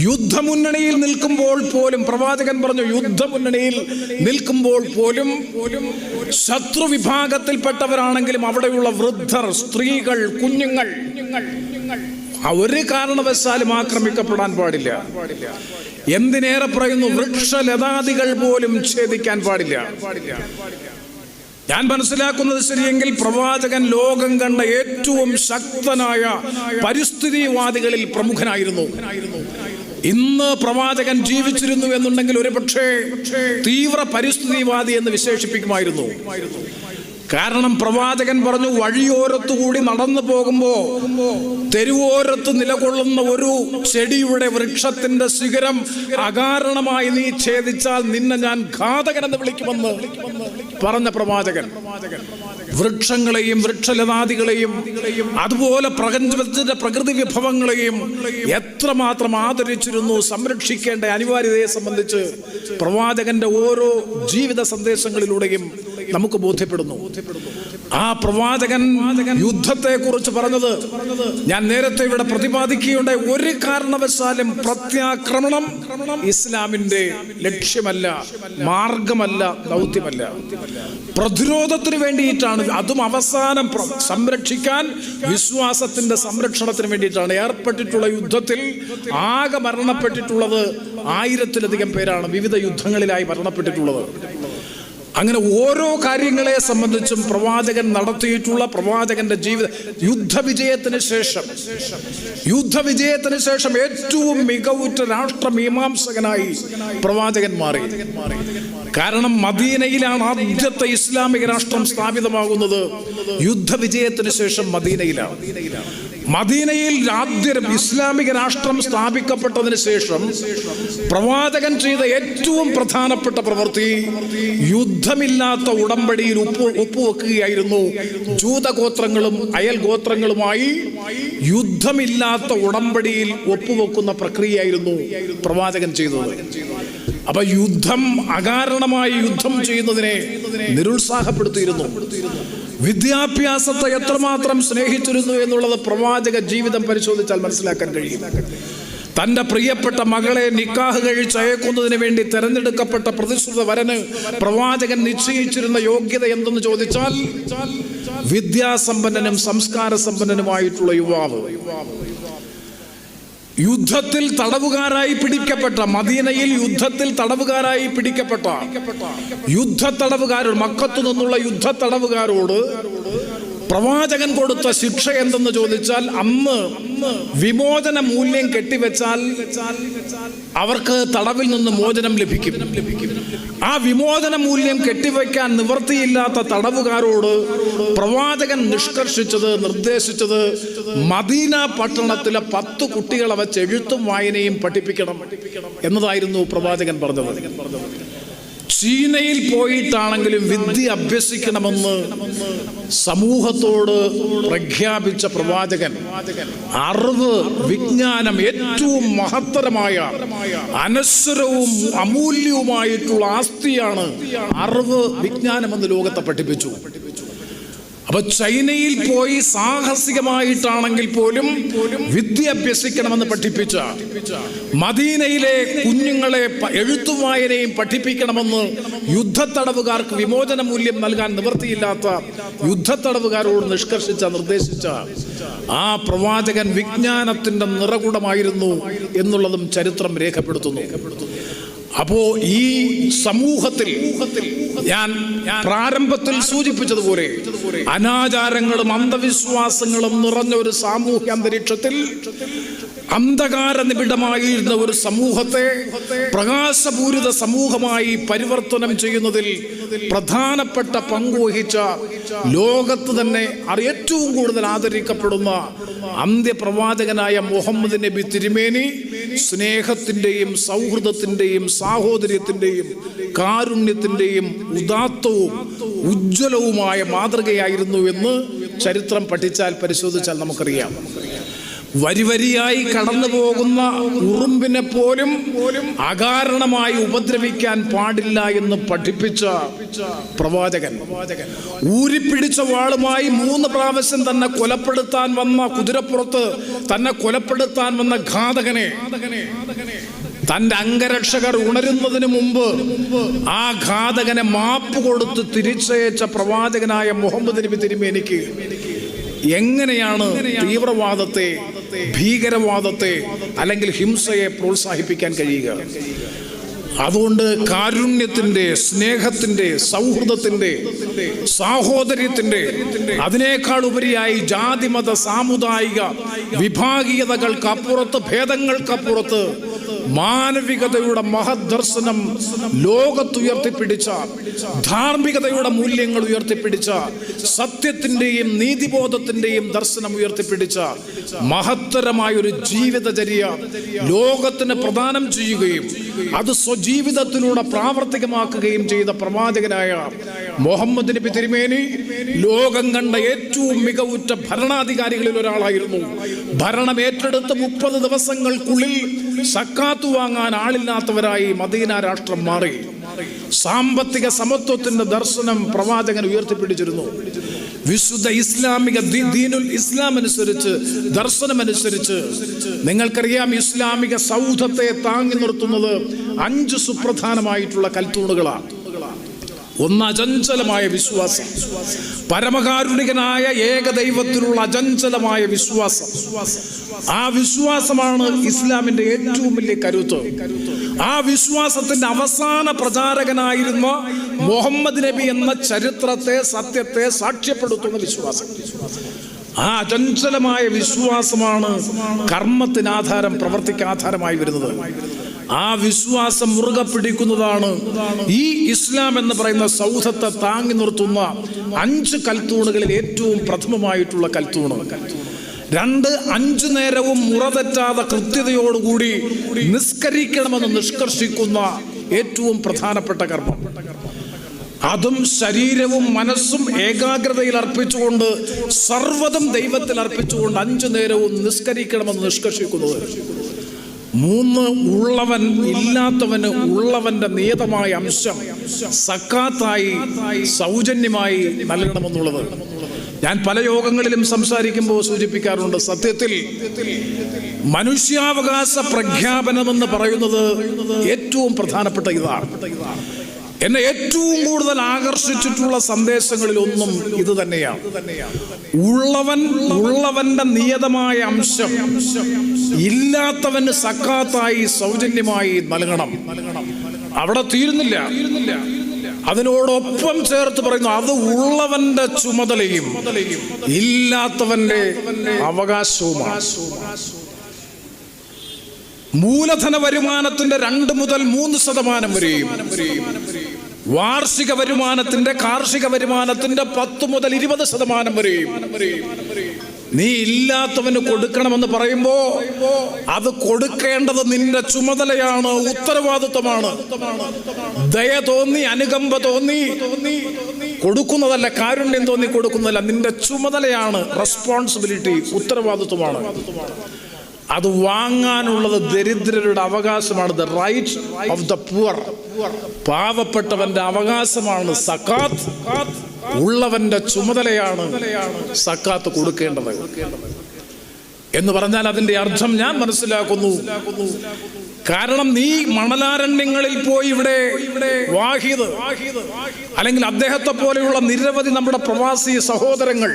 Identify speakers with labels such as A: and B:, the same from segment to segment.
A: യുദ്ധമുന്നണിയിൽ നിൽക്കുമ്പോൾ പോലും പ്രവാചകൻ പറഞ്ഞു, യുദ്ധമുന്നണിയിൽ നിൽക്കുമ്പോൾ പോലും ശത്രു വിഭാഗത്തിൽപ്പെട്ടവരാണെങ്കിലും അവിടെയുള്ള വൃദ്ധർ, സ്ത്രീകൾ, കുഞ്ഞുങ്ങൾ ഒരു കാരണവശാലും ആക്രമിക്കപ്പെടാൻ പാടില്ല. എന്തിനേറെ പറയുന്നു, വൃക്ഷലതാദികൾ പോലും ഛേദിക്കാൻ പാടില്ല. ഞാൻ മനസ്സിലാക്കുന്നത് ശരിയെങ്കിൽ പ്രവാചകൻ ലോകം കണ്ട ഏറ്റവും ശക്തനായ പരിസ്ഥിതിവാദികളിൽ പ്രമുഖനായിരുന്നു. ഇന്ന് പ്രവാചകൻ ജീവിച്ചിരുന്നു എന്നുണ്ടെങ്കിൽ ഒരു പക്ഷേ തീവ്ര പരിസ്ഥിതിവാദി എന്ന് വിശേഷിപ്പിക്കുമായിരുന്നു. കാരണം പ്രവാചകൻ പറഞ്ഞു, വഴിയോരത്തുകൂടി നടന്നു പോകുമ്പോ തെരുവോരത്ത് നിലകൊള്ളുന്ന ഒരു ചെടിയുടെ വൃക്ഷത്തിന്റെ ശിഖരം അകാരണമായി നീ ഛേദിച്ചാൽ നിന്നെ ഞാൻ ഘാതകനെന്ന് വിളിക്കുമെന്ന് പറഞ്ഞ പ്രവാചകൻ വൃക്ഷങ്ങളെയും വൃക്ഷലതാദികളെയും അതുപോലെ പ്രപഞ്ചത്തിന്റെ പ്രകൃതി വിഭവങ്ങളെയും എത്രമാത്രം ആദരിച്ചിരുന്നു, സംരക്ഷിക്കേണ്ട അനിവാര്യതയെ സംബന്ധിച്ച് പ്രവാചകന്റെ ഓരോ ജീവിത സന്ദേശങ്ങളിലൂടെയും നമുക്ക് ബോധ്യപ്പെടുന്നു. ആ പ്രവാചകൻ യുദ്ധത്തെ കുറിച്ച് പറഞ്ഞത് ഞാൻ നേരത്തെ ഇവിടെ പ്രതിപാദിക്കുകയുണ്ടായി. ഒരു കാരണവശാലും പ്രത്യാക്രമണം ഇസ്ലാമിന്റെ ലക്ഷ്യമല്ല, മാർഗമല്ല, ദൗത്യമല്ല. പ്രതിരോധത്തിന് വേണ്ടിയിട്ടാണ്, അതും അവസാനം സംരക്ഷിക്കാൻ, വിശ്വാസത്തിന്റെ സംരക്ഷണത്തിന് വേണ്ടിയിട്ടാണ് ഏർപ്പെട്ടിട്ടുള്ള യുദ്ധത്തിൽ ആകെ മരണപ്പെട്ടിട്ടുള്ളത് 1000-ലധികം പേരാണ് വിവിധ യുദ്ധങ്ങളിലായി മരണപ്പെട്ടിട്ടുള്ളത്. അങ്ങനെ ഓരോ കാര്യങ്ങളെ സംബന്ധിച്ചും പ്രവാചകൻ നടത്തിയിട്ടുള്ള പ്രവാചകന്റെ ജീവിത യുദ്ധവിജയത്തിന് ശേഷം ഏറ്റവും മികവുറ്റ രാഷ്ട്രമീമാംസകനായി പ്രവാചകൻ മാറി. കാരണം മദീനയിലാണ് ആദ്യത്തെ ഇസ്ലാമിക രാഷ്ട്രം സ്ഥാപിതമാകുന്നത്. യുദ്ധവിജയത്തിന് ശേഷം മദീനയിൽ ആദ്യ ഇസ്ലാമിക രാഷ്ട്രം സ്ഥാപിക്കപ്പെട്ടതിന് ശേഷം പ്രവാചകൻ ചെയ്ത ഏറ്റവും പ്രധാനപ്പെട്ട പ്രവൃത്തി യുദ്ധമില്ലാത്ത ഉടമ്പടിയിൽ ഒപ്പുവെക്കുകയായിരുന്നു. ജൂതഗോത്രങ്ങളും അയൽ ഗോത്രങ്ങളുമായി യുദ്ധമില്ലാത്ത ഉടമ്പടിയിൽ ഒപ്പുവെക്കുന്ന പ്രക്രിയയായിരുന്നു പ്രവാചകൻ ചെയ്തത്. അപ്പൊ യുദ്ധം അകാരണമായി യുദ്ധം ചെയ്യുന്നതിനെ നിരുത്സാഹപ്പെടുത്തിയിരുന്നു. വിദ്യാഭ്യാസത്തെ എത്രമാത്രം സ്നേഹിച്ചിരുന്നു എന്നുള്ളത് പ്രവാചക ജീവിതം പരിശോധിച്ചാൽ മനസ്സിലാക്കാൻ കഴിയും. തന്റെ പ്രിയപ്പെട്ട മകളെ നിക്കാഹ് കഴിച്ചയക്കുന്നതിന് വേണ്ടി തെരഞ്ഞെടുക്കപ്പെട്ട പ്രതിശ്രുത വരന് പ്രവാചകൻ നിശ്ചയിച്ചിരുന്ന യോഗ്യത എന്തെന്ന് ചോദിച്ചാൽ വിദ്യാസമ്പന്നനും സംസ്കാര സമ്പന്നനുമായിട്ടുള്ള യുവാവ്. യുദ്ധത്തിൽ തടവുകാരായി പിടിക്കപ്പെട്ട മദീനയിൽ യുദ്ധത്തിൽ തടവുകാരായി പിടിക്കപ്പെട്ട യുദ്ധത്തടവുകാരോട്, മക്കത്തു നിന്നുള്ള യുദ്ധത്തടവുകാരോട് പ്രവാചകൻ കൊടുത്ത ശിക്ഷ എന്തെന്ന് ചോദിച്ചാൽ, അന്ന് വിമോചന മൂല്യം കെട്ടിവെച്ചാൽ അവർക്ക് തടവിൽ നിന്ന് മോചനം ലഭിക്കും. ആ വിമോചന മൂല്യം കെട്ടിവെക്കാൻ നിവൃത്തിയില്ലാത്ത തടവുകാരോട് പ്രവാചകൻ നിർദ്ദേശിച്ചത് മദീന പട്ടണത്തിലെ 10 കുട്ടികളെ വെച്ച് എഴുത്തും വായനയും പഠിപ്പിക്കണം എന്നതായിരുന്നു പ്രവാചകൻ പറഞ്ഞത്. ചീനയിൽ പോയിട്ടാണെങ്കിലും വിദ്യ അഭ്യസിക്കണമെന്ന് സമൂഹത്തോട് പ്രഖ്യാപിച്ച പ്രവാചകൻ അറിവ്, വിജ്ഞാനം, ഏറ്റവും മഹത്തരമായ അനശ്വരവും അമൂല്യവുമായിട്ടുള്ള ആസ്തിയാണ് അറിവ്, വിജ്ഞാനമെന്ന് ലോകത്തെ പഠിപ്പിച്ചു. അപ്പൊ ചൈനയിൽ പോയി സാഹസികമായിട്ടാണെങ്കിൽ പോലും വിദ്യ അഭ്യസിക്കണമെന്ന് പഠിപ്പിച്ച, മദീനയിലെ കുഞ്ഞുങ്ങളെ എഴുത്തും വായനയും പഠിപ്പിക്കണമെന്ന് യുദ്ധത്തടവുകാർക്ക് വിമോചന മൂല്യം നൽകാൻ നിവൃത്തിയില്ലാത്ത യുദ്ധത്തടവുകാരോട് നിർദ്ദേശിച്ച ആ പ്രവാചകൻ വിജ്ഞാനത്തിന്റെ നിറകുടമായിരുന്നു എന്നുള്ളതും ചരിത്രം രേഖപ്പെടുത്തുന്നു. അപ്പോ ഈ സമൂഹത്തിൽ ഞാൻ പ്രാരംഭത്തിൽ സൂചിപ്പിച്ചതുപോലെ അനാചാരങ്ങളും അന്ധവിശ്വാസങ്ങളും നിറഞ്ഞ ഒരു സാമൂഹ്യ അന്തരീക്ഷത്തിൽ അന്ധകാര നിബിഡമായിരുന്ന ഒരു സമൂഹത്തെ പ്രകാശപൂരിത സമൂഹമായി പരിവർത്തനം ചെയ്യുന്നതിൽ പ്രധാനപ്പെട്ട പങ്കുവഹിച്ച, ലോകത്ത് തന്നെ ഏറ്റവും കൂടുതൽ ആദരിക്കപ്പെടുന്ന അന്ത്യപ്രവാചകനായ മുഹമ്മദ് നബി തിരുമേനി സ്നേഹത്തിന്റെയും സൗഹൃദത്തിന്റെയും സാഹോദര്യത്തിന്റെയും കാരുണ്യത്തിന്റെയും ഉദാത്തവും ഉജ്ജ്വലവുമായ മാതൃകയായിരുന്നു എന്ന് ചരിത്രം പഠിച്ചാൽ, പരിശോധിച്ചാൽ നമുക്കറിയാം. വരിവരിയായി കടന്നു പോകുന്ന ഉറുമ്പിനെ പോലും അകാരണമായി ഉപദ്രവിക്കാൻ പാടില്ല എന്ന് പഠിപ്പിച്ച പ്രവാചകൻ, ഊരിപ്പിടിച്ച വാളുമായി 3 പ്രാവശ്യം തന്നെ കൊലപ്പെടുത്താൻ വന്ന, കുതിരപ്പുറത്ത് തന്നെ കൊലപ്പെടുത്താൻ വന്ന ഘാതകനെ തന്റെ അംഗരക്ഷകർ ഉണരുന്നതിന് മുമ്പ് ആ ഘാതകനെ മാപ്പ് കൊടുത്ത് തിരിച്ചയച്ച പ്രവാചകനായ മുഹമ്മദ് നബി തിരുമേനിക്ക് എങ്ങനെയാണ് തീവ്രവാദത്തെ, ഭീകരവാദത്തെ അല്ലെങ്കിൽ ഹിംസയെ പ്രോത്സാഹിപ്പിക്കാൻ കഴിയുക? അതുകൊണ്ട് കാരുണ്യത്തിന്റെ, സ്നേഹത്തിന്റെ, സൗഹൃദത്തിന്റെ, സാഹോദര്യത്തിന്റെ, അതിനേക്കാൾ ഉപരിയായി ജാതിമത സാമുദായിക വിഭാഗീയതകൾക്കപ്പുറത്ത്, ഭേദങ്ങൾക്കപ്പുറത്ത് മാനവികതയുടെ മഹദ് ദർശനം ലോകത്തുയർത്തിപ്പിടിച്ച, ധാർമ്മികതയുടെ മൂല്യങ്ങൾ ഉയർത്തിപ്പിടിച്ച, സത്യത്തിന്റെയും നീതിബോധത്തിന്റെയും ദർശനം ഉയർത്തിപ്പിടിച്ച മഹത്തരമായൊരു ജീവിതചര്യ ലോകത്തിന് പ്രദാനം ചെയ്യുകയും അത് സ്വജീവിതത്തിലൂടെ പ്രാവർത്തികമാക്കുകയും ചെയ്ത പ്രവാചകനായ മുഹമ്മദ് നബി തിരുമേനി ലോകം കണ്ട ഏറ്റവും മികവുറ്റ ഭരണാധികാരികളിൽ ഒരാളായിരുന്നു. ഭരണം ഏറ്റെടുത്ത് 30 ദിവസങ്ങൾക്കുള്ളിൽ സക്കാത്ത് വാങ്ങാൻ ആളില്ലാത്തവരായി മദീന രാഷ്ട്രം മാറി. സാമ്പത്തിക സമത്വത്തിന്റെ ദർശനം പ്രവാചകൻ ഉയർത്തിപ്പിടിച്ചിരുന്നു. വിശുദ്ധ ഇസ്ലാമിക ദീനുൽ ഇസ്ലാം അനുസരിച്ച്, ദർശനമനുസരിച്ച് നിങ്ങൾക്കറിയാം, ഇസ്ലാമിക സൗധത്തെ താങ്ങി നിർത്തുന്നത് 5 സുപ്രധാനമായിട്ടുള്ള കൽത്തൂണുകളാണ്. ഒന്ന് അചഞ്ചലമായ വിശ്വാസം, പരമകാരുണികനായ ഏകദൈവത്തിലുള്ള അചഞ്ചലമായ വിശ്വാസം. ആ വിശ്വാസമാണ് ഇസ്ലാമിന്റെ ഏറ്റവും വലിയ കരുത്ത്. ആ വിശ്വാസത്തിന്റെ അവസാന പ്രചാരകനായിരുന്ന മുഹമ്മദ് നബി എന്ന ചരിത്രത്തെ, സത്യത്തെ സാക്ഷ്യപ്പെടുത്തുന്ന വിശ്വാസം. ആ അചഞ്ചലമായ വിശ്വാസമാണ് കർമ്മത്തിന് ആധാരം, പ്രവൃത്തിക്ക് ആധാരമായി വരുന്നത്. ആ വിശ്വാസം മുറുകെ പിടിക്കുന്നതാണ് ഈ ഇസ്ലാം എന്ന് പറയുന്ന സൗധത്തെ താങ്ങി നിർത്തുന്ന 5 കൽത്തൂണുകളിൽ ഏറ്റവും പ്രഥമമായിട്ടുള്ള കൽത്തൂണ്. 2, 5 നേരവും മുറതെറ്റാതെ കൃത്യതയോടുകൂടി നിസ്കരിക്കണമെന്ന് നിഷ്കർഷിക്കുന്ന ഏറ്റവും പ്രധാനപ്പെട്ട കർമ്മം. അതും ശരീരവും മനസ്സും ഏകാഗ്രതയിൽ അർപ്പിച്ചുകൊണ്ട്, സർവ്വതും ദൈവത്തിൽ അർപ്പിച്ചുകൊണ്ട് 5 നേരവും നിസ്കരിക്കണമെന്ന് നിഷ്കർഷിക്കുന്നത്. 3, ഉള്ളവൻ ഇല്ലാത്തവന് ഉള്ളവന്റെ നിയതമായ അംശം സക്കാത്തായി, സൗജന്യമായി നൽകണമെന്നുള്ളത്. ഞാൻ പല യോഗങ്ങളിലും സംസാരിക്കുമ്പോൾ സൂചിപ്പിക്കാറുണ്ട്. സത്യത്തിൽ മനുഷ്യാവകാശ പ്രഖ്യാപനമെന്ന് പറയുന്നത് ഏറ്റവും പ്രധാനപ്പെട്ട ഇതാണ്. എന്നെ ഏറ്റവും കൂടുതൽ ആകർഷിച്ചിട്ടുള്ള സന്ദേശങ്ങളിൽ ഒന്നും ഇത് തന്നെയാണ്. ഉള്ളവന്റെ നിയതമായ അംശം ഇല്ലാത്തവന് സക്കാത്തായി, സൗജന്യമായി നൽകണം. അവിടെ തീരുന്നില്ല. അതിനോടൊപ്പം ചേർത്ത് പറയുന്നു, അത് ഉള്ളവന്റെ ചുമതലയും ഇല്ലാത്തവന്റെ അവകാശവുമാണ്. മൂലധന വരുമാനത്തിന്റെ 2 മുതൽ 3% വരെയും, വാർഷിക വരുമാനത്തിന്റെ, കാർഷിക വരുമാനത്തിന്റെ 10 മുതൽ 20% വരെയും നീ ഇല്ലാത്തവന് കൊടുക്കണമെന്ന് പറയുമ്പോ അത് കൊടുക്കേണ്ടത് നിന്റെ ചുമതലയാണ്, ഉത്തരവാദിത്വമാണ്. ദയ തോന്നി, അനുകമ്പ തോന്നി കൊടുക്കുന്നതല്ല, കാരുണ്യം തോന്നി കൊടുക്കുന്നതല്ല, നിന്റെ ചുമതലയാണ്, റെസ്പോൺസിബിലിറ്റി, ഉത്തരവാദിത്വമാണ്. അത് വാങ്ങാനുള്ളത് ദരിദ്രരുടെ അവകാശമാണ്. The right of the poor, പാവപ്പെട്ടവന്റെ അവകാശമാണ് സക്കാത്ത്. ഉള്ളവന്റെ ചുമതലയാണ് സക്കാത്ത് കൊടുക്കേണ്ടത് എന്ന് പറഞ്ഞാൽ അതിന്റെ അർത്ഥം ഞാൻ മനസ്സിലാക്കുന്നു. കാരണം നീ മണലാരണ്യങ്ങളിൽ പോയി ഇവിടെ വാഹിദ് അല്ലെങ്കിൽ അദ്ദേഹത്തെ പോലെയുള്ള നിരവധി നമ്മുടെ പ്രവാസി സഹോദരങ്ങൾ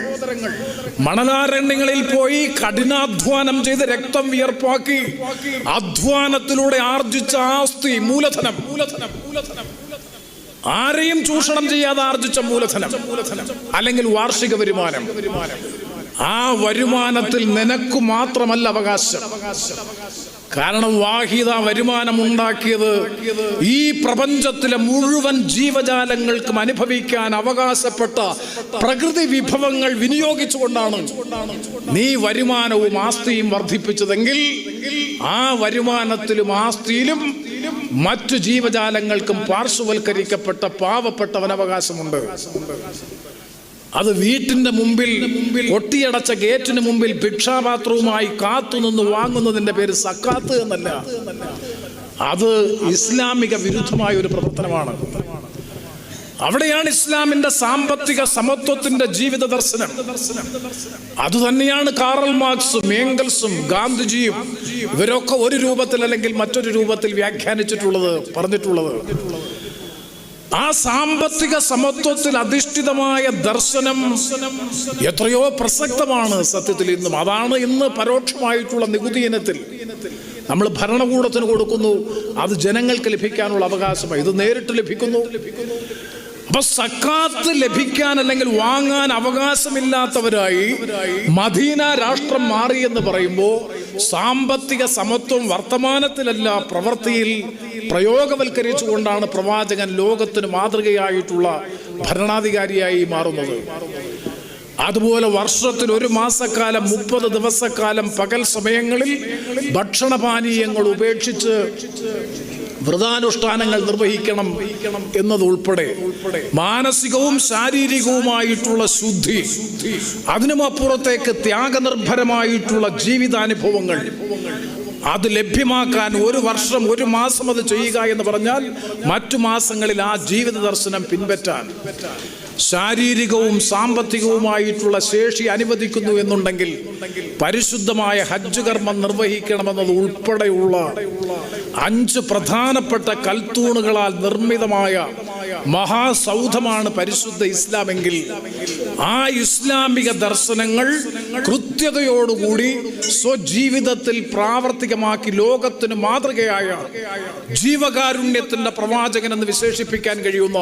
A: മണലാരണ്യങ്ങളിൽ പോയി കഠിനാധ്വാനം ചെയ്ത് രക്തം വിയർപ്പാക്കി അധ്വാനത്തിലൂടെ ആർജിച്ച ആസ്തി, മൂലധനം, ആരെയും ചൂഷണം ചെയ്യാതെ ആർജിച്ച മൂലധനം അല്ലെങ്കിൽ വാർഷിക വരുമാനം, ആ വരുമാനത്തിൽ നിനക്ക് മാത്രമല്ല അവകാശം. കാരണം വാഹിദ വരുമാനം ഉണ്ടാക്കിയത് ഈ പ്രപഞ്ചത്തിലെ മുഴുവൻ ജീവജാലങ്ങൾക്കും അനുഭവിക്കാൻ അവകാശപ്പെട്ട പ്രകൃതി വിഭവങ്ങൾ വിനിയോഗിച്ചുകൊണ്ടാണ് നീ വരുമാനവും ആസ്തിയും വർദ്ധിപ്പിച്ചതെങ്കിൽ ആ വരുമാനത്തിലും ആസ്തിയിലും മറ്റു ജീവജാലങ്ങൾക്കും പാർശ്വവൽക്കരിക്കപ്പെട്ട പാവപ്പെട്ടവൻ അവകാശമുണ്ട്. അത് വീട്ടിന്റെ മുമ്പിൽ ഒട്ടിയടച്ച ഗേറ്റിന് മുമ്പിൽ ഭിക്ഷാപാത്രവുമായി കാത്തുനിന്ന് വാങ്ങുന്നതിന്റെ പേര് സക്കാത്ത് എന്നല്ല. അത് ഇസ്ലാമിക വിരുദ്ധമായ ഒരു പ്രവർത്തനമാണ്. അവിടെയാണ് ഇസ്ലാമിന്റെ സാമ്പത്തിക സമത്വത്തിന്റെ ജീവിത ദർശനം. അതുതന്നെയാണ് കാറൽ മാർക്സും ഏംഗൽസും ഗാന്ധിജിയും ഇവരൊക്കെ ഒരു രൂപത്തിൽ അല്ലെങ്കിൽ മറ്റൊരു രൂപത്തിൽ വ്യാഖ്യാനിച്ചിട്ടുള്ളത്, പറഞ്ഞിട്ടുള്ളത്. ആ സാമ്പത്തിക സമത്വത്തിൽ അധിഷ്ഠിതമായ ദർശനം എത്രയോ പ്രസക്തമാണ് സത്യത്തിൽ ഇന്നും. അതാണ് ഇന്ന് പരോക്ഷമായിട്ടുള്ള നികുതി ഇനത്തിൽ നമ്മൾ ഭരണകൂടത്തിന് കൊടുക്കുന്നു, അത് ജനങ്ങൾക്ക് ലഭിക്കാനുള്ള അവകാശമായി. ഇത് നേരിട്ട് ലഭിക്കുന്നു. അപ്പൊ സക്കാത്ത് ലഭിക്കാൻ അല്ലെങ്കിൽ വാങ്ങാൻ അവകാശമില്ലാത്തവരായി മദീന രാഷ്ട്രം മാറി എന്ന് പറയുമ്പോൾ സാമ്പത്തിക സമത്വം വർത്തമാനത്തിലല്ല പ്രവൃത്തിയിൽ പ്രയോഗവൽക്കരിച്ചുകൊണ്ടാണ് പ്രവാചകൻ ലോകത്തിന് മാതൃകയായിട്ടുള്ള ഭരണാധികാരിയായി മാറുന്നത്. അതുപോലെ വർഷത്തിൽ 1 മാസക്കാലം 30 ദിവസക്കാലം പകൽ സമയങ്ങളിൽ ഭക്ഷണപാനീയങ്ങൾ ഉപേക്ഷിച്ച് വ്രതാനുഷ്ഠാനങ്ങൾ നിർവഹിക്കണം എന്നതുൾപ്പെടെ മാനസികവും ശാരീരികവുമായിട്ടുള്ള ശുദ്ധി, അതിനുമപ്പുറത്തേക്ക് ത്യാഗനിർഭരമായിട്ടുള്ള ജീവിതാനുഭവങ്ങൾ അത് ലഭ്യമാക്കാൻ 1 വർഷം 1 മാസം അത് ചെയ്യുക എന്ന് പറഞ്ഞാൽ മറ്റു മാസങ്ങളിൽ ആ ജീവിത ദർശനം പിൻപറ്റാൻ ശാരീരികവും സാമ്പത്തികവുമായിട്ടുള്ള ശേഷി അനുവദിക്കുന്നു എന്നുണ്ടെങ്കിൽ പരിശുദ്ധമായ ഹജ്ജ് കർമ്മം നിർവഹിക്കണമെന്നത് ഉൾപ്പെടെയുള്ള 5 പ്രധാനപ്പെട്ട കൽത്തൂണുകളാൽ നിർമ്മിതമായ മഹാസൗധമാണ് പരിശുദ്ധ ഇസ്ലാമെങ്കിൽ ആ ഇസ്ലാമിക ദർശനങ്ങൾ കൃത്യതയോടുകൂടി സ്വജീവിതത്തിൽ പ്രാവർത്തികമാക്കി ലോകത്തിന് മാതൃകയായ ജീവകാരുണ്യത്തിന്റെ പ്രവാചകൻ എന്ന് വിശേഷിപ്പിക്കാൻ കഴിയുന്ന,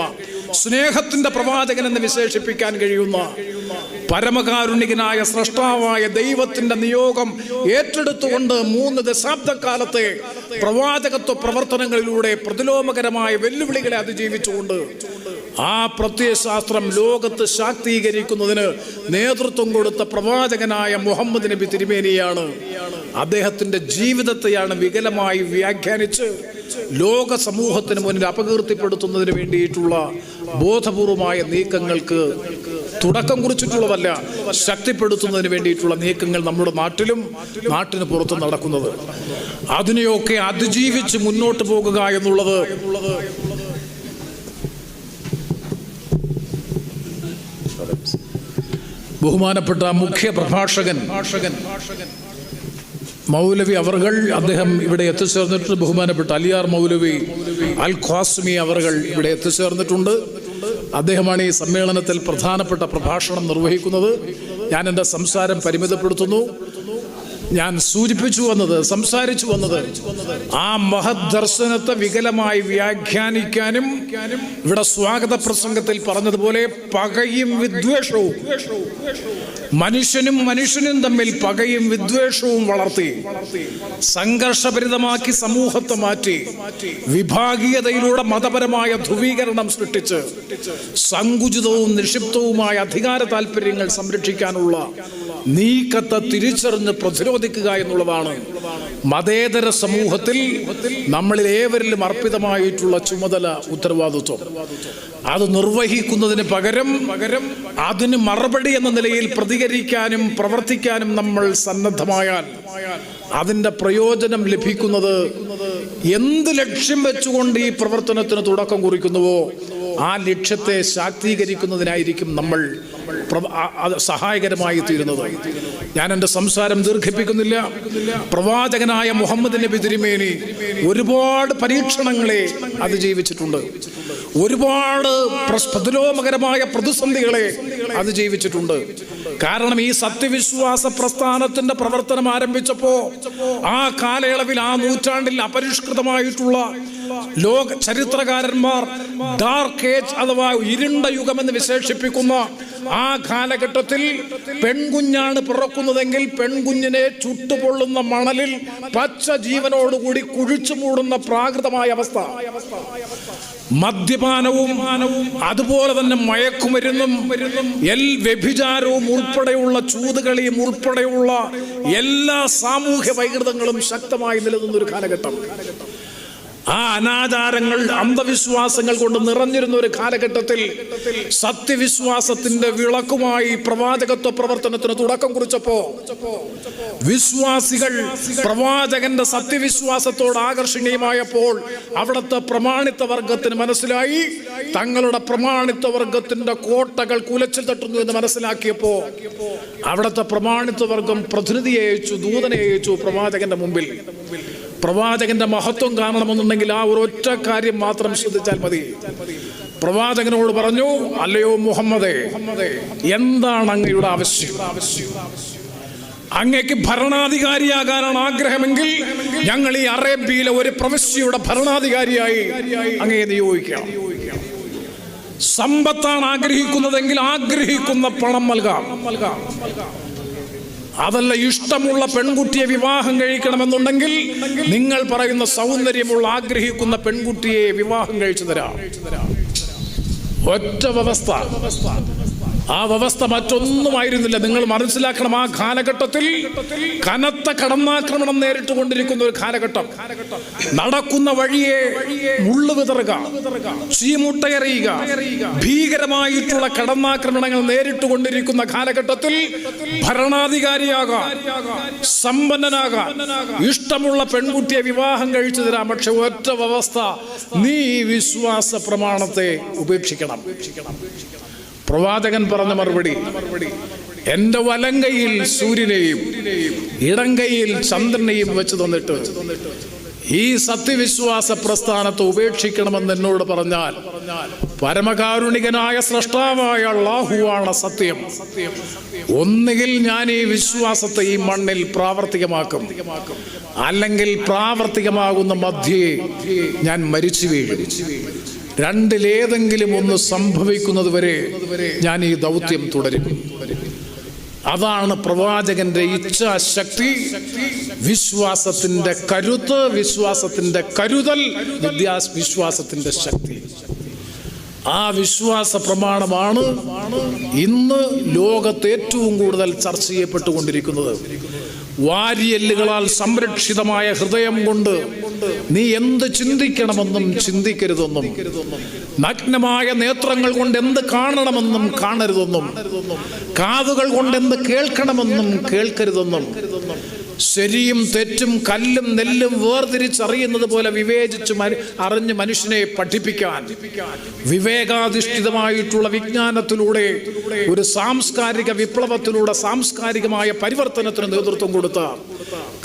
A: സ്നേഹത്തിന്റെ പ്രവാചകൻ എന്ന് വിശേഷിപ്പിക്കാൻ കഴിയുന്ന, പരമകാരുണികനായ സ്രഷ്ടാവായ ദൈവത്തിന്റെ നിയോഗം ഏറ്റെടുത്തുകൊണ്ട് 3 ദശാബ്ദക്കാലത്തെ പ്രവാചകത്വ പ്രവർത്തനങ്ങളിലൂടെ പ്രതിലോമകരമായ വെല്ലുവിളികളെ അതിജീവിച്ചുകൊണ്ട് ആ പ്രത്യയശാസ്ത്രം ലോകത്ത് ശാക്തീകരിക്കുന്നതിന് നേതൃത്വം കൊടുത്ത പ്രവാചകനായ മുഹമ്മദ് നബി തിരുമേനിയാണ്. അദ്ദേഹത്തിന്റെ ജീവിതത്തെയാണ് വികലമായി വ്യാഖ്യാനിച്ച് ലോക സമൂഹത്തിന് മുന്നിൽ അപകീർത്തിപ്പെടുത്തുന്നതിന് വേണ്ടിയിട്ടുള്ള ബോധപൂർവമായ നീക്കങ്ങൾക്ക് തുടക്കം കുറിച്ചിട്ടുള്ളതല്ല, ശക്തിപ്പെടുത്തുന്നതിന് വേണ്ടിയിട്ടുള്ള നീക്കങ്ങൾ നമ്മുടെ നാട്ടിലും നാട്ടിന് പുറത്തും നടക്കുന്നത്. അതിനെയൊക്കെ അതിജീവിച്ച് മുന്നോട്ട് പോകുക എന്നുള്ളത് ബഹുമാനപ്പെട്ട മുഖ്യ പ്രഭാഷകൻ മൗലവി അവർകൾ, അദ്ദേഹം ഇവിടെ എത്തിച്ചേർന്നിട്ടുണ്ട്. ബഹുമാനപ്പെട്ട അലിയാർ മൗലവി അൽ ഖാസിമി അവർകൾ ഇവിടെ എത്തിച്ചേർന്നിട്ടുണ്ട്. അദ്ദേഹമാണ് ഈ സമ്മേളനത്തിൽ പ്രധാനപ്പെട്ട പ്രഭാഷണം നിർവഹിക്കുന്നത്. ഞാൻ എൻ്റെ സംസാരം പരിമിതപ്പെടുത്തുന്നു. ഞാൻ സംസാരിച്ചു വന്നത് ആ മഹത് ദർശനത്തെ വികലമായി വ്യാഖ്യാനിക്കാനും ഇവിടെ സ്വാഗത പ്രസംഗത്തിൽ പറഞ്ഞതുപോലെ പകയും വിദ്വേഷവും, മനുഷ്യനും തമ്മിൽ പകയും വിദ്വേഷവും വളർത്തി സംഘർഷഭരിതമാക്കി സമൂഹത്തെ മാറ്റി വിഭാഗീയതയിലൂടെ മതപരമായ ധ്രുവീകരണം സൃഷ്ടിച്ച് സങ്കുചിതവും നിക്ഷിപ്തവുമായ അധികാര താല്പര്യങ്ങൾ സംരക്ഷിക്കാനുള്ള നീക്കത്തെ തിരിച്ചറിഞ്ഞ് പ്രതിരോധിക്കുക എന്നുള്ളതാണ് മതേതര സമൂഹത്തിൽ നമ്മളിൽ ഏവരിലും അർപ്പിതമായിട്ടുള്ള ചുമതല, ഉത്തരവാദിത്വം. അത് നിർവഹിക്കുന്നതിന് പകരം അതിന് മറുപടി എന്ന നിലയിൽ പ്രതികരിക്കാനും പ്രവർത്തിക്കാനും നമ്മൾ സന്നദ്ധമായാൽ അതിൻ്റെ പ്രയോജനം ലഭിക്കുന്നത് എന്ത് ലക്ഷ്യം വെച്ചുകൊണ്ട് ഈ പ്രവർത്തനത്തിന് തുടക്കം കുറിക്കുന്നുവോ ആ ലക്ഷ്യത്തെ ശാക്തീകരിക്കുന്നതിനായിരിക്കും നമ്മൾ സഹായകരമായി തീരുന്നത്. ഞാൻ എൻ്റെ സംസാരം ദീർഘിപ്പിക്കുന്നില്ല. പ്രവാചകനായ മുഹമ്മദ് നബി തിരുമേനി ഒരുപാട് പരീക്ഷണങ്ങളെ അതിജീവിച്ചിട്ടുണ്ട്, ഒരുപാട് പ്രതിലോമകരമായ പ്രതിസന്ധികളെ അതിജീവിച്ചിട്ടുണ്ട്. കാരണം ഈ സത്യവിശ്വാസ പ്രസ്ഥാനത്തിന്റെ പ്രവർത്തനം ആരംഭിച്ചപ്പോ ആ കാലയളവിൽ, ആ നൂറ്റാണ്ടിൽ അപരിഷ്കൃതമായിട്ടുള്ള ലോക ചരിത്രകാരന്മാർ ഡാർക്ക് ഏജ് അഥവാ ഇരുണ്ട യുഗം എന്ന് വിശേഷിപ്പിക്കുന്ന ആ കാലഘട്ടത്തിൽ പെൺകുഞ്ഞാണ് പിറക്കുന്നതെങ്കിൽ പെൺകുഞ്ഞിനെ ചുട്ടുപൊള്ളുന്ന മണലിൽ പച്ച ജീവനോടുകൂടി കുഴിച്ചു മൂടുന്ന പ്രാകൃതമായ അവസ്ഥ, മദ്യപാനവും അതുപോലെ തന്നെ മയക്കുമരുന്നും വ്യഭിചാരവും ഉൾപ്പെടെയുള്ള ചൂതുകളിയും ഉൾപ്പെടെയുള്ള എല്ലാ സാമൂഹ്യ വൈകൃതങ്ങളും ശക്തമായി നിലനിന്നൊരു കാലഘട്ടം. ആ അനാചാരങ്ങൾ, അന്ധവിശ്വാസങ്ങൾ കൊണ്ട് നിറഞ്ഞിരുന്ന ഒരു കാലഘട്ടത്തിൽ സത്യവിശ്വാസത്തിന്റെ വിളക്കുമായി പ്രവാചകത്വ പ്രവർത്തനത്തിന് തുടക്കം കുറിച്ചപ്പോ വിശ്വാസികൾ പ്രവാചകന്റെ സത്യവിശ്വാസത്തോട് ആകർഷണീയമായപ്പോൾ അവിടുത്തെ പ്രമാണിത്വ വർഗത്തിന് മനസ്സിലായി തങ്ങളുടെ പ്രമാണിത്വ വർഗത്തിന്റെ കോട്ടകൾ കുലച്ചു തട്ടുന്നു എന്ന് മനസ്സിലാക്കിയപ്പോ അവിടുത്തെ പ്രമാണിത്വ വർഗം പ്രതിനിധിയെ അയച്ചു, ദൂതനെ അയച്ചു പ്രവാചകന്റെ മുമ്പിൽ. പ്രവാചകന്റെ മഹത്വം കാണണമെന്നുണ്ടെങ്കിൽ ആ ഒരൊറ്റ കാര്യം മാത്രം ശ്രദ്ധിച്ചാൽ മതി. പ്രവാചകനോട് പറഞ്ഞു, അല്ലയോ മുഹമ്മദേ, എന്താണ് അങ്ങയുടെ ആവശ്യം? അങ്ങേക്ക് ഭരണാധികാരിയാകാനാണ് ആഗ്രഹമെങ്കിൽ ഞങ്ങൾ ഈ അറേബ്യയിലെ ഒരു പ്രവിശ്യയുടെ ഭരണാധികാരിയായി അങ്ങയെ നിയോഗിക്കാം. സമ്പത്താണ് ആഗ്രഹിക്കുന്നതെങ്കിൽ ആഗ്രഹിക്കുന്ന പണം നൽകാം. അതല്ല, ഇഷ്ടമുള്ള പെൺകുട്ടിയെ വിവാഹം കഴിക്കണമെന്നുണ്ടെങ്കിൽ നിങ്ങൾ പറയുന്ന സൗന്ദര്യമുള്ള ആഗ്രഹിക്കുന്ന പെൺകുട്ടിയെ വിവാഹം കഴിച്ചു തരാം. ഒറ്റ വ്യവസ്ഥ. ആ വ്യവസ്ഥ മറ്റൊന്നുമായിരുന്നില്ല. നിങ്ങൾ മനസ്സിലാക്കണം, ആ കാലഘട്ടത്തിൽ കനത്ത കടന്നാക്രമണം നേരിട്ട് കൊണ്ടിരിക്കുന്ന ഒരു കാലഘട്ടം. നടക്കുന്ന വഴിയെ മുള്ളു വിതറുക, ചീമുട്ടയെറിയുക, ഭീകരമായിട്ടുള്ള കടന്നാക്രമണങ്ങൾ നേരിട്ട് കൊണ്ടിരിക്കുന്ന കാലഘട്ടത്തിൽ ഭരണാധികാരിയാകാൻ, സമ്പന്നനാകാൻ, ഇഷ്ടമുള്ള പെൺകുട്ടിയെ വിവാഹം കഴിച്ചു തരാം. പക്ഷെ ഒറ്റ വ്യവസ്ഥ, നീ വിശ്വാസ പ്രമാണത്തെ ഉപേക്ഷിക്കണം. പ്രവാചകൻ പറഞ്ഞ മറുപടി, എന്റെ വലങ്കയിൽ സൂര്യനെയും ഇടങ്കയിൽ ചന്ദ്രനെയും വെച്ച് തന്നിട്ട് ഈ സത്യവിശ്വാസ പ്രസ്ഥാനത്തെ ഉപേക്ഷിക്കണമെന്ന് എന്നോട് പറഞ്ഞാൽ പരമകാരുണികനായ സ്രഷ്ടാവായ അല്ലാഹുവാണ് സത്യം. ഒന്നുകിൽ ഞാൻ ഈ വിശ്വാസത്തെ ഈ മണ്ണിൽ പ്രാവർത്തികമാക്കും, അല്ലെങ്കിൽ പ്രാവർത്തികമാകുന്ന മധ്യേ ഞാൻ മരിച്ചു വീഴും. രണ്ടിലേതെങ്കിലും ഒന്ന് സംഭവിക്കുന്നത് വരെ ഞാൻ ഈ ദൗത്യം തുടരും. അതാണ് പ്രവാചകന്റെ ഇച്ഛാശക്തി, വിശ്വാസത്തിന്റെ കരുത്ത്, വിശ്വാസത്തിന്റെ കരുതൽ, വിശ്വാസത്തിന്റെ ശക്തി. ആ വിശ്വാസ പ്രമാണമാണ് ഇന്ന് ലോകത്ത് ഏറ്റവും കൂടുതൽ ചർച്ച ചെയ്യപ്പെട്ടുകൊണ്ടിരിക്കുന്നത്. വാരിയെല്ലുകളാൽ സംരക്ഷിതമായ ഹൃദയം കൊണ്ട് നീ എന്ത് ചിന്തിക്കണമെന്നും ചിന്തിക്കരുതെന്നും, നഗ്നമായ നേത്രങ്ങൾ കൊണ്ട് എന്ത് കാണണമെന്നും കാണരുതെന്നും, കാതുകൾ കൊണ്ട് എന്ത് കേൾക്കണമെന്നും കേൾക്കരുതെന്നും, ശരിയും തെറ്റും കല്ലും നെല്ലും വേർതിരിച്ചറിയുന്നത് പോലെ വിവേചിച്ച് അറിഞ്ഞ് മനുഷ്യനെ പഠിപ്പിക്കാൻ വിവേകാധിഷ്ഠിതമായിട്ടുള്ള വിജ്ഞാനത്തിലൂടെ ഒരു സാംസ്കാരിക വിപ്ലവത്തിലൂടെ സാംസ്കാരികമായ പരിവർത്തനത്തിന് നേതൃത്വം കൊടുത്ത,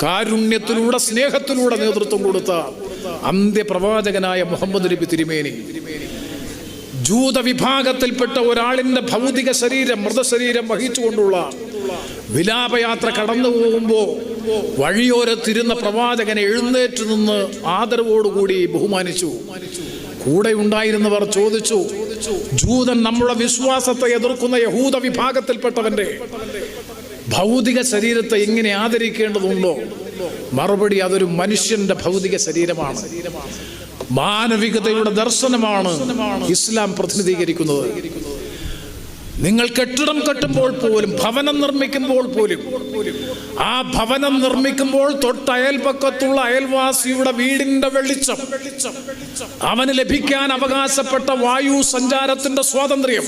A: കാരുണ്യത്തിലൂടെ സ്നേഹത്തിലൂടെ നേതൃത്വം കൊടുത്ത അന്ത്യപ്രവാചകനായ മുഹമ്മദ് നബി തിരുമേനി ജൂത വിഭാഗത്തിൽപ്പെട്ട ഒരാളിന്റെ ഭൗതിക ശരീരം, മൃതശരീരം വഹിച്ചുകൊണ്ടുള്ള വിലാപയാത്ര കടന്നു പോകുമ്പോൾ വഴിയോരത്തിരുന്ന പ്രവാചകനെ എഴുന്നേറ്റ് നിന്ന് ആദരവോടുകൂടി ബഹുമാനിച്ചു. കൂടെ ഉണ്ടായിരുന്നവർ ചോദിച്ചു, ജൂതൻ നമ്മുടെ വിശ്വാസത്തെ എതിർക്കുന്ന യഹൂദ വിഭാഗത്തിൽപ്പെട്ടവന്റെ ഭൗതിക ശരീരത്തെ ഇങ്ങനെ ആദരിക്കേണ്ടതുണ്ടോ? മറുപടി, അതൊരു മനുഷ്യന്റെ ഭൗതിക ശരീരമാണ്. മാനവികതയുടെ ദർശനമാണ് ഇസ്ലാം പ്രതിനിധീകരിക്കുന്നത്. നിങ്ങൾ കെട്ടിടം കെട്ടുമ്പോൾ പോലും, ഭവനം നിർമ്മിക്കുമ്പോൾ പോലും, ആ ഭവനം നിർമ്മിക്കുമ്പോൾ തൊട്ടയൽപക്കത്തുള്ള അയൽവാസിയുടെ വീടിന്റെ വെളിച്ചം, അവന് ലഭിക്കാൻ അവകാശപ്പെട്ട വായു സഞ്ചാരത്തിന്റെ സ്വാതന്ത്ര്യം,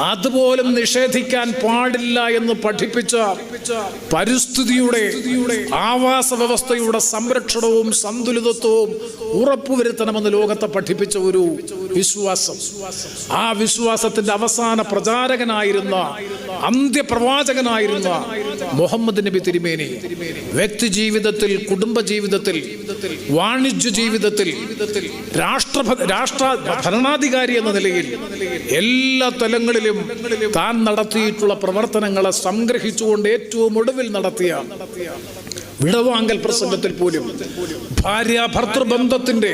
A: അതുപോലും നിഷേധിക്കാൻ പാടില്ല എന്ന് പഠിപ്പിച്ച പരിസ്ഥിതിയുടെ, ആവാസ വ്യവസ്ഥയുടെ സംരക്ഷണവും സന്തുലിതത്വവും ഉറപ്പുവരുത്തണമെന്ന് ലോകത്തെ പഠിപ്പിച്ച ഒരു വിശ്വാസം. ആ വിശ്വാസത്തിന്റെ അവസാന പ്രചാരകനായിരുന്ന, അന്ത്യപ്രവാചകനായിരുന്ന മുഹമ്മദ് നബി തിരുമേനി വ്യക്തി ജീവിതത്തിൽ, കുടുംബ ജീവിതത്തിൽ, വാണിജ്യ ജീവിതത്തിൽ, രാഷ്ട്ര ഭരണാധികാരി എന്ന നിലയിൽ എല്ലാ തലങ്ങളിലും താൻ നടത്തിയിട്ടുള്ള പ്രവർത്തനങ്ങളെ സംഗ്രഹിച്ചുകൊണ്ട് ഏറ്റവും ഒടുവിൽ നടത്തിയ വിടവാങ്കൽ പ്രസംഗത്തിൽ പോലും ഭാര്യ ഭർത്തൃബന്ധത്തിന്റെ,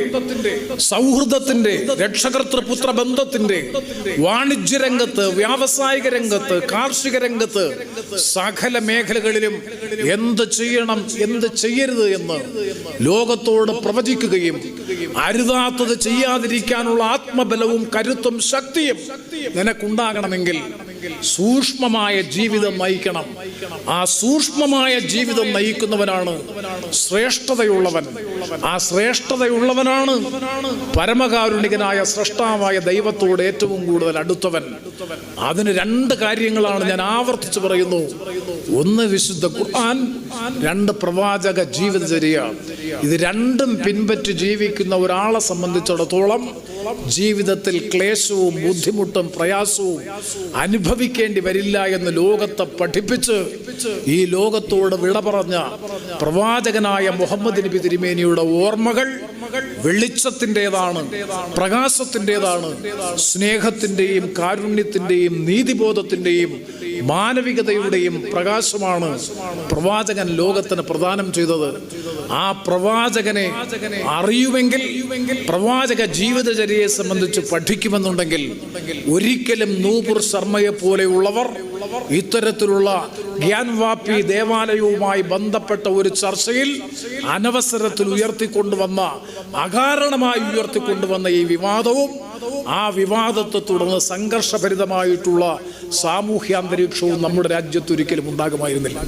A: സൗഹൃദത്തിന്റെ, രക്ഷകർത്തൃപുത്ര ബന്ധത്തിന്റെ, വാണിജ്യരംഗത്ത്, വ്യാവസായിക രംഗത്ത്, കാർഷിക രംഗത്ത്, സകല മേഖലകളിലും എന്ത് ചെയ്യണം, എന്ത് ചെയ്യരുത് എന്ന് ലോകത്തോട് പ്രവചിക്കുകയും അരുതാത്തത് ചെയ്യാതിരിക്കാനുള്ള ആത്മബലവും കരുത്തും ശക്തിയും നിനക്കുണ്ടാകണമെങ്കിൽ സൂക്ഷ്മമായ ജീവിതം നയിക്കണം. ആ സൂക്ഷ്മമായ ജീവിതം നയിക്കുന്നവനാണ് ശ്രേഷ്ഠതയുള്ളവൻ. ആ ശ്രേഷ്ഠതയുള്ളവനാണ് പരമകാരുണികനായ സ്രഷ്ടാവായ ദൈവത്തോട് ഏറ്റവും കൂടുതൽ അടുത്തവൻ. അതിന് രണ്ട് കാര്യങ്ങളാണ് ഞാൻ ആവർത്തിച്ച് പറയുന്നു. ഒന്ന് വിശുദ്ധ ഖുർആൻ, രണ്ട് പ്രവാചക ജീവിതചര്യ. ഇത് രണ്ടും പിൻപറ്റി ജീവിക്കുന്ന ഒരാളെ സംബന്ധിച്ചിടത്തോളം ജീവിതത്തിൽ ക്ലേശവും ബുദ്ധിമുട്ടും പ്രയാസവും അനുഭവിക്കേണ്ടി വരില്ല എന്ന് ലോകത്തെ പഠിപ്പിച്ച് ഈ ലോകത്തോട് വിട പറഞ്ഞ പ്രവാചകനായ മുഹമ്മദ് നബി തിരുമേനിയുടെ ഓർമ്മകൾ വെളിച്ചത്തിൻ്റെതാണ്, പ്രകാശത്തിൻ്റെതാണ്, സ്നേഹത്തിൻ്റെയും കാരുണ്യത്തിൻ്റെയും നീതിബോധത്തിൻ്റെയും മാനവികതയുടെയും പ്രകാശമാണ് പ്രവാചകൻ ലോകത്തിന് പ്രദാനം ചെയ്തത്. ആ പ്രവാചകനെ അറിയുമെങ്കിൽ, പ്രവാചക ജീവിതചര്യയെ സംബന്ധിച്ച് പഠിക്കുമെന്നുണ്ടെങ്കിൽ ഒരിക്കലും നൂപുർ ശർമ്മയെ പോലെയുള്ളവർ ഇത്തരത്തിലുള്ള ഗ്യാൻവാപ്പി ദേവാലയവുമായി ബന്ധപ്പെട്ട ഒരു ചർച്ചയിൽ അനവസരത്തിൽ ഉയർത്തിക്കൊണ്ടുവന്ന, അകാരണമായി ഉയർത്തിക്കൊണ്ടുവന്ന ഈ വിവാദവും ആ വിവാദത്തെ തുടർന്ന് സംഘർഷഭരിതമായിട്ടുള്ള സാമൂഹ്യ അന്തരീക്ഷവും നമ്മുടെ രാജ്യത്ത് ഒരിക്കലും ഉണ്ടാകുമായിരുന്നില്ല.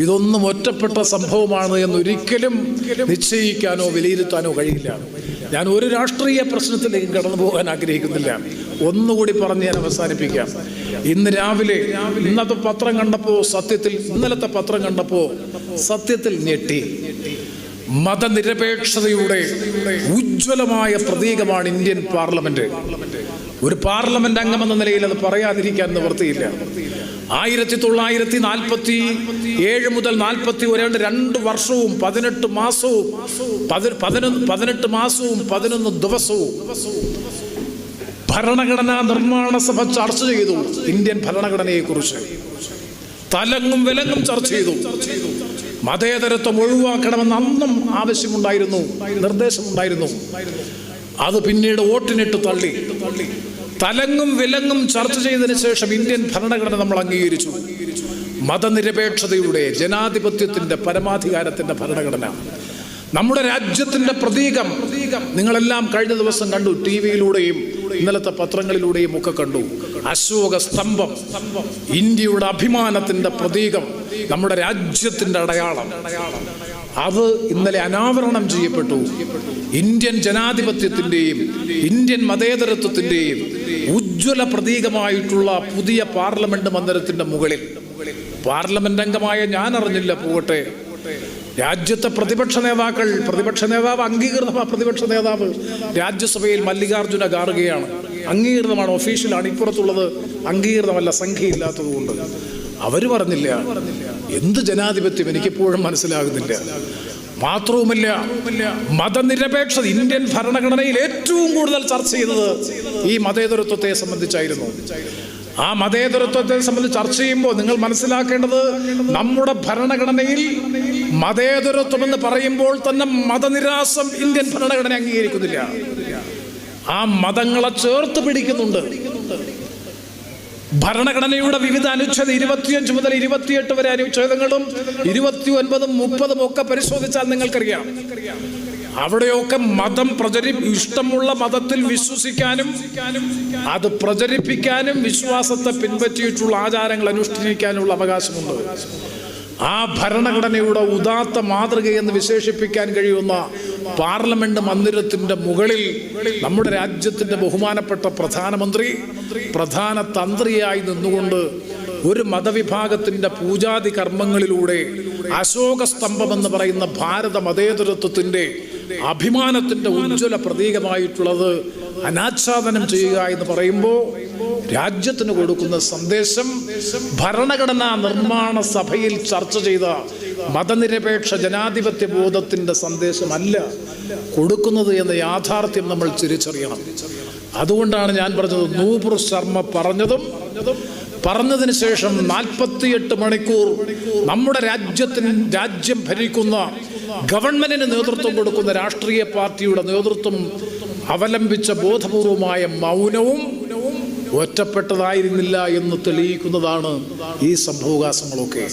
A: ഇതൊന്നും ഒറ്റപ്പെട്ട സംഭവമാണ് എന്നൊരിക്കലും നിശ്ചയിക്കാനോ വിലയിരുത്താനോ കഴിയില്ല. ഞാൻ ഒരു രാഷ്ട്രീയ പ്രശ്നത്തിലേക്ക് കടന്നു പോകാൻ ആഗ്രഹിക്കുന്നില്ല. ഒന്നുകൂടി പറഞ്ഞ് ഞാൻ അവസാനിപ്പിക്കാം. ഇന്ന് രാവിലെ ഇന്നത്തെ പത്രം കണ്ടപ്പോൾ ഇന്നലത്തെ പത്രം കണ്ടപ്പോൾ സത്യത്തിൽ ഞെട്ടി. മതനിരപേക്ഷതയുടെ ഉജ്ജ്വലമായ പ്രതീകമാണ് ഇന്ത്യൻ പാർലമെന്റ്. ഒരു പാർലമെന്റ് അംഗമെന്ന നിലയിൽ അത് പറയാതിരിക്കാൻ നിവൃത്തിയില്ല. 1947 മുതൽ 41 2 വർഷവും 18 മാസവും 11 ദിവസവും ഭരണഘടനാ നിർമ്മാണ സഭ ചർച്ച ചെയ്തു. ഇന്ത്യൻ ഭരണഘടനയെ കുറിച്ച് തലങ്ങും വിലങ്ങും ചർച്ച ചെയ്തു. മതേതരത്വം ഒഴിവാക്കണമെന്ന് അന്നും ആവശ്യമുണ്ടായിരുന്നു, നിർദ്ദേശമുണ്ടായിരുന്നു. അത് പിന്നീട് വോട്ടിനിട്ട് തള്ളി. തലങ്ങും വിലങ്ങും ചർച്ച ചെയ്തതിനു ശേഷം ഇന്ത്യൻ ഭരണഘടന നമ്മൾ അംഗീകരിച്ചു. മതനിരപേക്ഷതയുടെ, ജനാധിപത്യത്തിന്റെ, പരമാധികാരത്തിന്റെ ഭരണഘടന. നമ്മുടെ രാജ്യത്തിന്റെ പ്രതീകം നിങ്ങളെല്ലാം കഴിഞ്ഞ ദിവസം കണ്ടു. ടിവിയിലൂടെയും ഇന്നലത്തെ പത്രങ്ങളിലൂടെയും ഒക്കെ കണ്ടു. അശോക സ്തംഭം, ഇന്ത്യയുടെ അഭിമാനത്തിന്റെ പ്രതീകം, നമ്മുടെ രാജ്യത്തിന്റെ അടയാളം. അത് ഇന്നലെ അനാവരണം ചെയ്യപ്പെട്ടു. ഇന്ത്യൻ ജനാധിപത്യത്തിന്റെയും ഇന്ത്യൻ മതേതരത്വത്തിന്റെയും ഉജ്ജ്വല പ്രതീകമായിട്ടുള്ള പുതിയ പാർലമെന്റ് മന്ദിരത്തിന്റെ മുകളിൽ പാർലമെന്റ് അംഗമായ ഞാൻ അറിഞ്ഞില്ല പോകട്ടെ, രാജ്യത്തെ പ്രതിപക്ഷ നേതാവ് അംഗീകൃത പ്രതിപക്ഷ നേതാവ് രാജ്യസഭയിൽ മല്ലികാർജുന ഖാർഗെയാണ്. അംഗീകൃതമാണ്, ഒഫീഷ്യലാണ്. ഇപ്പുറത്തുള്ളത് അംഗീകൃതമല്ല, സംഖ്യയില്ലാത്തതുകൊണ്ട്. അവര് പറഞ്ഞില്ല. എന്ത് ജനാധിപത്യം എനിക്കിപ്പോഴും മനസ്സിലാകുന്നില്ല. മാത്രവുമല്ല, മതനിരപേക്ഷത ഇന്ത്യൻ ഭരണഘടനയിൽ ഏറ്റവും കൂടുതൽ ചർച്ച ചെയ്തത് ഈ മതേതരത്വത്തെ സംബന്ധിച്ചായിരുന്നു. ആ മതേതരത്വത്തെ സംബന്ധിച്ച് ചർച്ച ചെയ്യുമ്പോൾ നിങ്ങൾ മനസ്സിലാക്കേണ്ടത്, നമ്മുടെ ഭരണഘടനയിൽ മതേതരത്വം എന്ന് പറയുമ്പോൾ തന്നെ മതനിരാസം ഇന്ത്യൻ ഭരണഘടന അംഗീകരിക്കുന്നില്ല. ആ മതങ്ങളെ ചേർത്ത് പിടിക്കുന്നുണ്ട്. ഭരണഘടനയുടെ വിവിധ അനുച്ഛേദം 25 മുതൽ 28 വരെ അനുച്ഛേദങ്ങളും 29ഉം 30ഉം ഒക്കെ പരിശോധിച്ചാൽ നിങ്ങൾക്കറിയാം. അവിടെയൊക്കെ മതം ഇഷ്ടമുള്ള മതത്തിൽ വിശ്വസിക്കാനും അത് പ്രചരിപ്പിക്കാനും വിശ്വാസത്തെ പിൻപറ്റിയിട്ടുള്ള ആചാരങ്ങൾ അനുഷ്ഠിക്കാനുള്ള അവകാശമുണ്ട്. ആ ഭരണഘടനയുടെ ഉദാത്ത മാതൃകയെന്ന് വിശേഷിപ്പിക്കാൻ കഴിയുന്ന പാർലമെന്റ് മന്ദിരത്തിന്റെ മുകളിൽ നമ്മുടെ രാജ്യത്തിന്റെ ബഹുമാനപ്പെട്ട പ്രധാനമന്ത്രി പ്രധാന തന്ത്രിയായി നിന്നുകൊണ്ട് ഒരു മതവിഭാഗത്തിന്റെ പൂജാതി കർമ്മങ്ങളിലൂടെ അശോക സ്തംഭം എന്ന് പറയുന്ന ഭാരത മതേതരത്വത്തിന്റെ അഭിമാനത്തിന്റെ ഉജ്ജ്വല പ്രതീകമായിട്ടുള്ളത് അനാച്ഛാദനം ചെയ്യുക എന്ന് പറയുമ്പോൾ രാജ്യത്തിന് കൊടുക്കുന്ന സന്ദേശം ഭരണഘടനാ നിർമ്മാണ സഭയിൽ ചർച്ച ചെയ്ത മതനിരപേക്ഷ ജനാധിപത്യ ബോധത്തിന്റെ സന്ദേശമല്ല കൊടുക്കുന്നത് എന്ന യാഥാർത്ഥ്യം നമ്മൾ തിരിച്ചറിയണം. അതുകൊണ്ടാണ് ഞാൻ പറഞ്ഞത്, നൂപുർ ശർമ്മ പറഞ്ഞതിന് ശേഷം 48 മണിക്കൂർ നമ്മുടെ രാജ്യം ഭരിക്കുന്ന ഗവൺമെന്റിന് നേതൃത്വം കൊടുക്കുന്ന രാഷ്ട്രീയ പാർട്ടിയുടെ നേതൃത്വം അവലംബിച്ച ബോധപൂർവമായ മൗനവും ഒറ്റപ്പെട്ടതായിരുന്നില്ല എന്ന് തെളിയിക്കുന്നതാണ് ഈ സംഭവവികാസങ്ങളൊക്കെ.